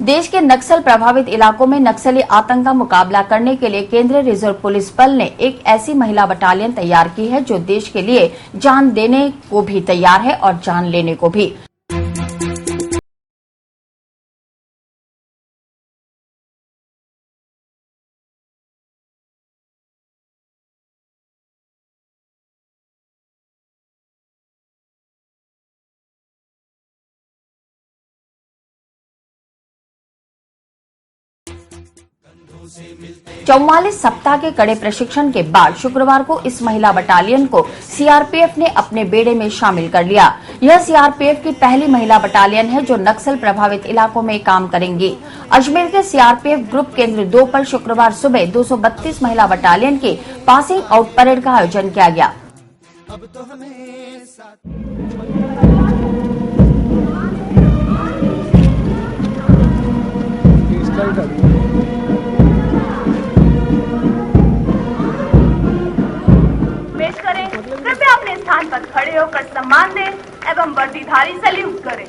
देश के नक्सल प्रभावित इलाकों में नक्सली आतंक का मुकाबला करने के लिए केंद्रीय रिजर्व पुलिस बल ने एक ऐसी महिला बटालियन तैयार की है जो देश के लिए जान देने को भी तैयार है और जान लेने को भी। 44 सप्ताह के कड़े प्रशिक्षण के बाद शुक्रवार को इस महिला बटालियन को सीआरपीएफ ने अपने बेड़े में शामिल कर लिया। यह सीआरपीएफ की पहली महिला बटालियन है जो नक्सल प्रभावित इलाकों में काम करेंगी। अजमेर के सीआरपीएफ ग्रुप केंद्र 2 पर शुक्रवार सुबह 232 महिला बटालियन की पासिंग आउट परेड का आयोजन किया गया। अब तो कृपया अपने स्थान पर खड़े होकर सम्मान दें एवं वर्दीधारी सैल्यूट करें।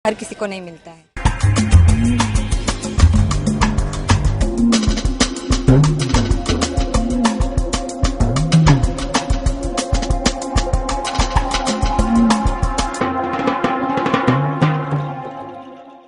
हर किसी को नहीं मिलता है।